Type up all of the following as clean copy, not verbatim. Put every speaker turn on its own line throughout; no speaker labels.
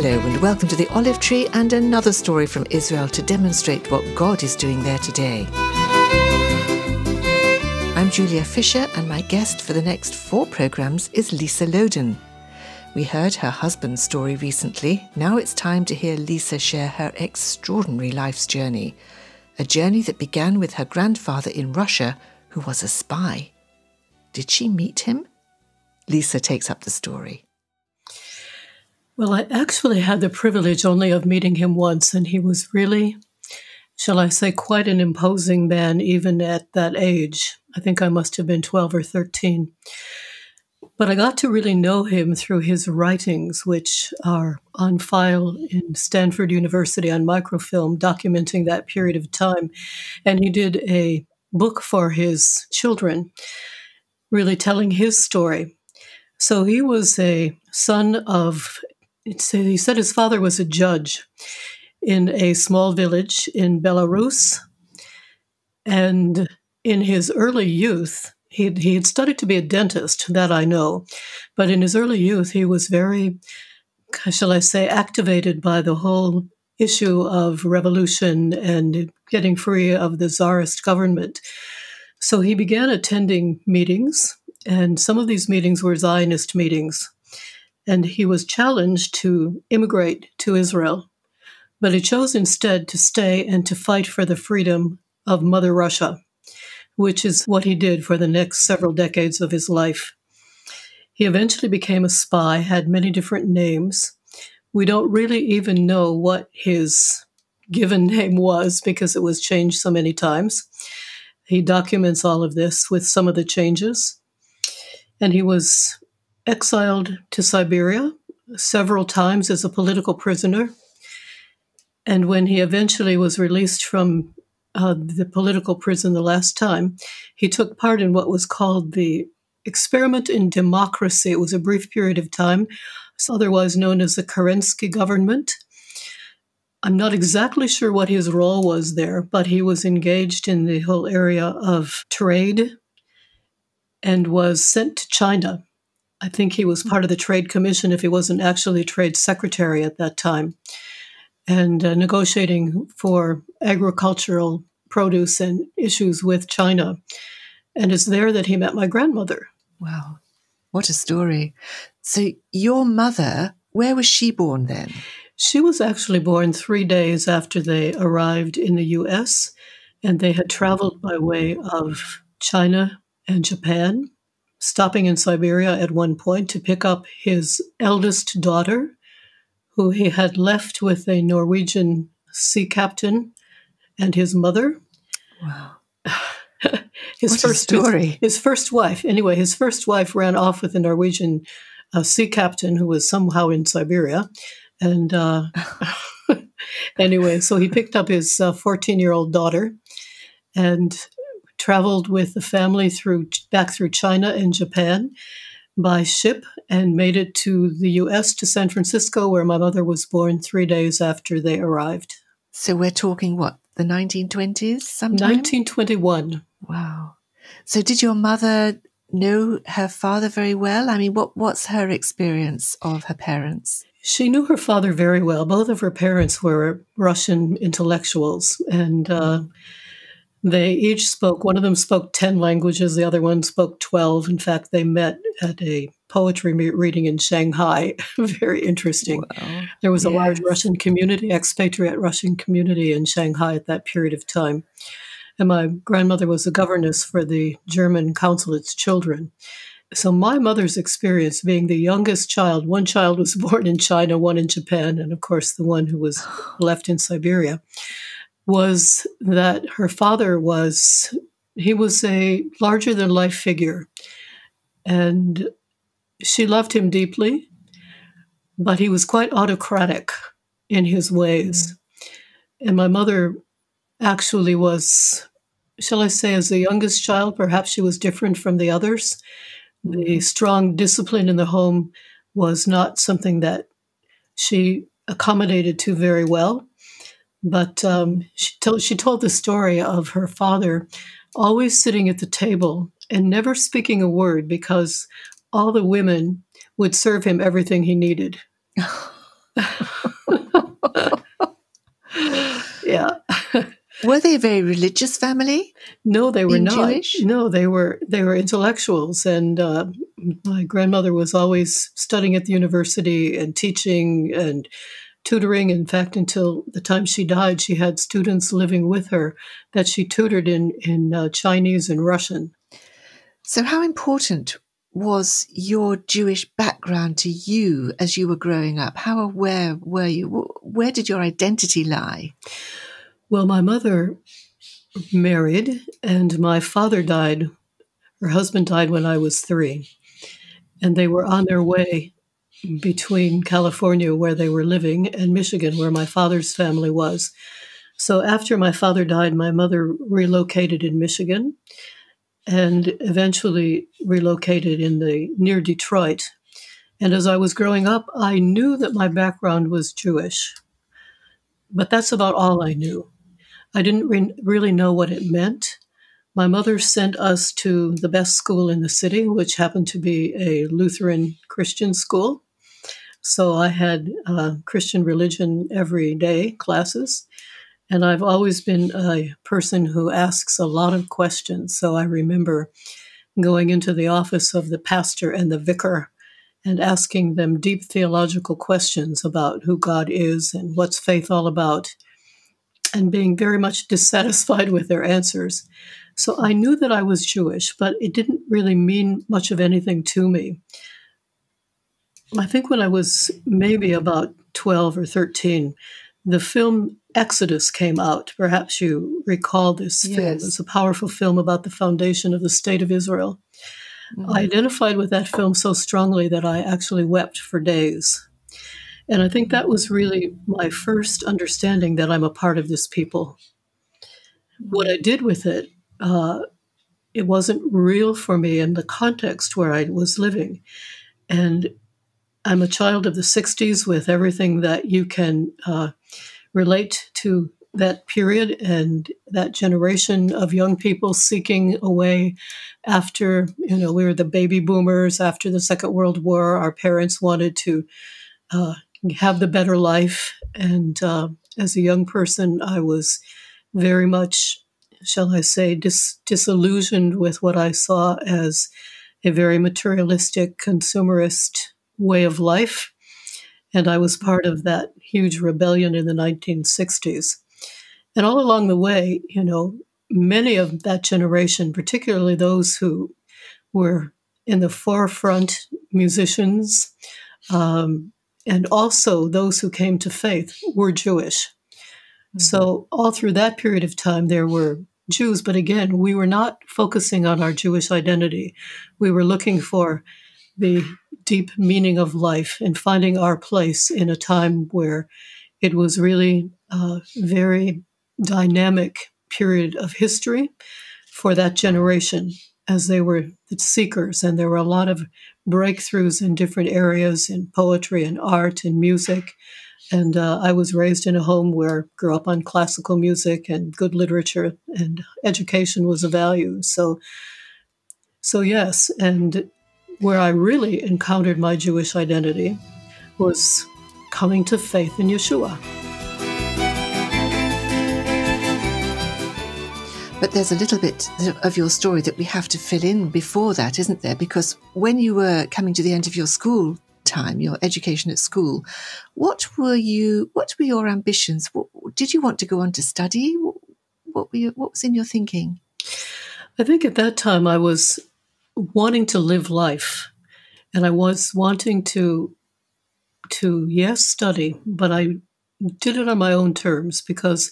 Hello and welcome to the Olive Tree and another story from Israel to demonstrate what God is doing there today. I'm Julia Fisher and my guest for the next 4 programmes is Lisa Loden. We heard her husband's story recently. Now it's time to hear Lisa share her extraordinary life's journey. A journey that began with her grandfather in Russia, who was a spy. Did she meet him? Lisa takes up the story.
Well, I actually had the privilege only of meeting him once, and he was really, shall I say, quite an imposing man, even at that age. I think I must have been 12 or 13. But I got to really know him through his writings, which are on file in Stanford University on microfilm, documenting that period of time. And he did a book for his children, really telling his story. So he was a son of, he said his father was a judge in a small village in Belarus. And in his early youth, he had studied to be a dentist, that I know. But in his early youth, he was very, shall I say, activated by the whole issue of revolution and getting free of the Tsarist government. So he began attending meetings, and some of these meetings were Zionist meetings. And he was challenged to immigrate to Israel, but he chose instead to stay and to fight for the freedom of Mother Russia, which is what he did for the next several decades of his life. He eventually became a spy, had many different names. We don't really even know what his given name was because it was changed so many times. He documents all of this with some of the changes. And he was exiled to Siberia several times as a political prisoner. And when he eventually was released from the political prison the last time, he took part in what was called the Experiment in Democracy. It was a brief period of time, otherwise known as the Kerensky government. I'm not exactly sure what his role was there, but he was engaged in the whole area of trade and was sent to China. I think he was part of the Trade Commission if he wasn't actually Trade Secretary at that time, and negotiating for agricultural produce and issues with China. And it's there that he met my grandmother.
Wow, what a story. So your mother, where was she born then?
She was actually born 3 days after they arrived in the U.S., and they had traveled by way of China and Japan, stopping in Siberia at one point to pick up his eldest daughter, who he had left with a Norwegian sea captain and his mother.
Wow.
His first wife. Anyway, his first wife ran off with a Norwegian sea captain who was somehow in Siberia. And anyway, so he picked up his 14-year-old daughter and traveled with the family back through China and Japan by ship and made it to the U.S., to San Francisco, where my mother was born 3 days after they arrived.
So we're talking, what, the 1920s sometime?
1921.
Wow. So did your mother know her father very well? I mean, what's her experience of her parents?
She knew her father very well. Both of her parents were Russian intellectuals, and they each spoke, one of them spoke 10 languages, the other one spoke 12. In fact, they met at a poetry reading in Shanghai. Very interesting.
Wow.
There was a large Russian community, expatriate Russian community in Shanghai at that period of time. And my grandmother was a governess for the German consulate's children. So my mother's experience, being the youngest child, one child was born in China, one in Japan, and of course the one who was left in Siberia, was that her father was a larger-than-life figure. And she loved him deeply, but he was quite autocratic in his ways. And my mother actually was, shall I say, as the youngest child, perhaps she was different from the others. The strong discipline in the home was not something that she accommodated to very well. But she told the story of her father always sitting at the table and never speaking a word because all the women would serve him everything he needed. Yeah.
Were they a very religious family?
No, they were
Being
not.
Jewish?
No, they were intellectuals, and my grandmother was always studying at the university and teaching and tutoring. In fact, until the time she died, she had students living with her that she tutored in Chinese and Russian.
So how important was your Jewish background to you as you were growing up? How aware were you? Where did your identity lie?
Well, my mother married, and my father died. Her husband died when I was 3, and they were on their way between California, where they were living, and Michigan, where my father's family was. So after my father died, my mother relocated in Michigan and eventually relocated near Detroit. And as I was growing up, I knew that my background was Jewish, but that's about all I knew. I didn't really know what it meant. My mother sent us to the best school in the city, which happened to be a Lutheran Christian school. So I had Christian religion every day classes. And I've always been a person who asks a lot of questions. So I remember going into the office of the pastor and the vicar and asking them deep theological questions about who God is and what's faith all about, and being very much dissatisfied with their answers. So I knew that I was Jewish, but it didn't really mean much of anything to me. I think when I was maybe about 12 or 13, the film Exodus came out. Perhaps you recall this film. It's a powerful film about the foundation of the State of Israel. I identified with that film so strongly that I actually wept for days. And I think that was really my first understanding that I'm a part of this people. What I did with it, it wasn't real for me in the context where I was living. And I'm a child of the 60s with everything that you can relate to that period and that generation of young people seeking a way after, we were the baby boomers after the Second World War. Our parents wanted to have the better life. And as a young person, I was very much, shall I say, disillusioned with what I saw as a very materialistic, consumerist way of life. And I was part of that huge rebellion in the 1960s. And all along the way, many of that generation, particularly those who were in the forefront musicians, and also those who came to faith, were Jewish. Mm-hmm. So all through that period of time, there were Jews. But again, we were not focusing on our Jewish identity. We were looking for the deep meaning of life and finding our place in a time where it was really a very dynamic period of history for that generation, as they were the seekers. And there were a lot of breakthroughs in different areas in poetry and art and music. And I was raised in a home where I grew up on classical music and good literature, and education was a value. So yes, and where I really encountered my Jewish identity was coming to faith in Yeshua.
But there's a little bit of your story that we have to fill in before that, isn't there? Because when you were coming to the end of your school time, your education at school, what were your ambitions? Did you want to go on to study? What was in your thinking?
I think at that time I was wanting to live life, and I was wanting to yes, study, but I did it on my own terms, because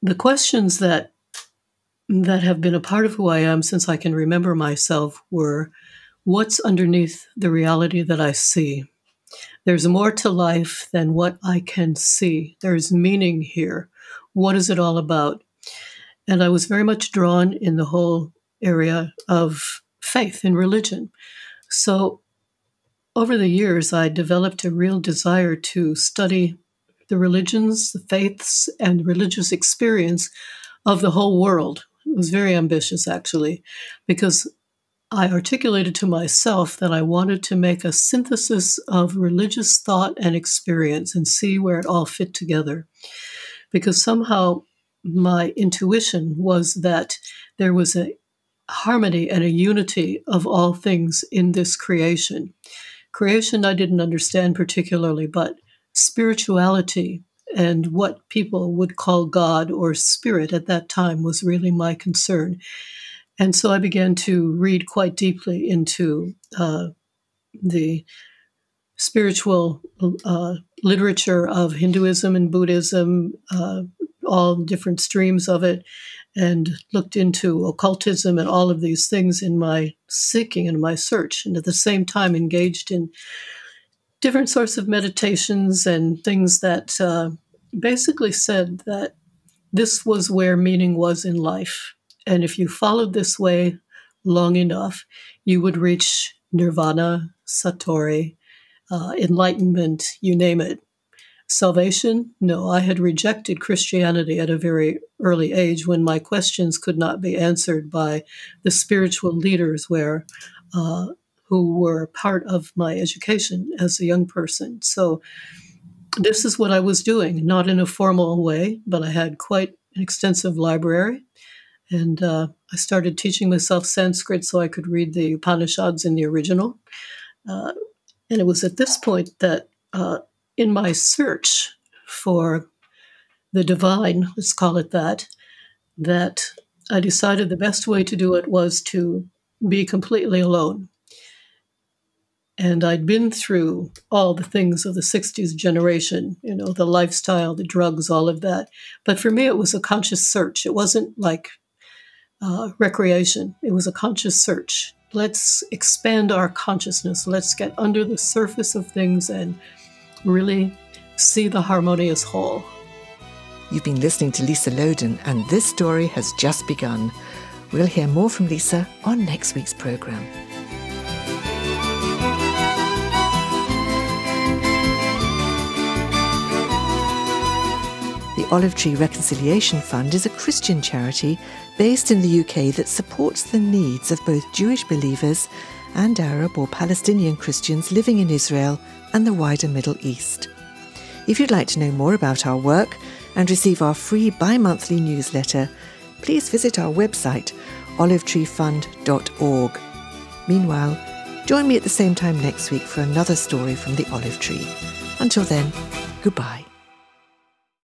the questions that have been a part of who I am since I can remember myself were, what's underneath the reality that I see? There's more to life than what I can see. There's meaning here. What is it all about? And I was very much drawn in the whole area of faith and religion. So over the years, I developed a real desire to study the religions, the faiths, and religious experience of the whole world. It was very ambitious, actually, because I articulated to myself that I wanted to make a synthesis of religious thought and experience and see where it all fit together. Because somehow my intuition was that there was a harmony and a unity of all things in this creation. Creation I didn't understand particularly, but spirituality and what people would call God or spirit at that time was really my concern. And so I began to read quite deeply into the spiritual literature of Hinduism and Buddhism, all different streams of it, and looked into occultism and all of these things in my seeking and my search, and at the same time engaged in different sorts of meditations and things that basically said that this was where meaning was in life. And if you followed this way long enough, you would reach nirvana, satori, enlightenment, you name it. Salvation? No, I had rejected Christianity at a very early age when my questions could not be answered by the spiritual leaders who were part of my education as a young person. So this is what I was doing, not in a formal way, but I had quite an extensive library. And I started teaching myself Sanskrit so I could read the Upanishads in the original. And it was at this point that in my search for the divine, let's call it that I decided the best way to do it was to be completely alone. And I'd been through all the things of the 60s generation, the lifestyle, the drugs, all of that. But for me, it was a conscious search. It wasn't like recreation. It was a conscious search. Let's expand our consciousness. Let's get under the surface of things and really see the harmonious whole.
You've been listening to Lisa Loden, and this story has just begun. We'll hear more from Lisa on next week's programme. The Olive Tree Reconciliation Fund is a Christian charity based in the UK that supports the needs of both Jewish believers and Arab or Palestinian Christians living in Israel and the wider Middle East. If you'd like to know more about our work and receive our free bi-monthly newsletter, please visit our website, olivetreefund.org. Meanwhile, join me at the same time next week for another story from the Olive Tree. Until then, goodbye.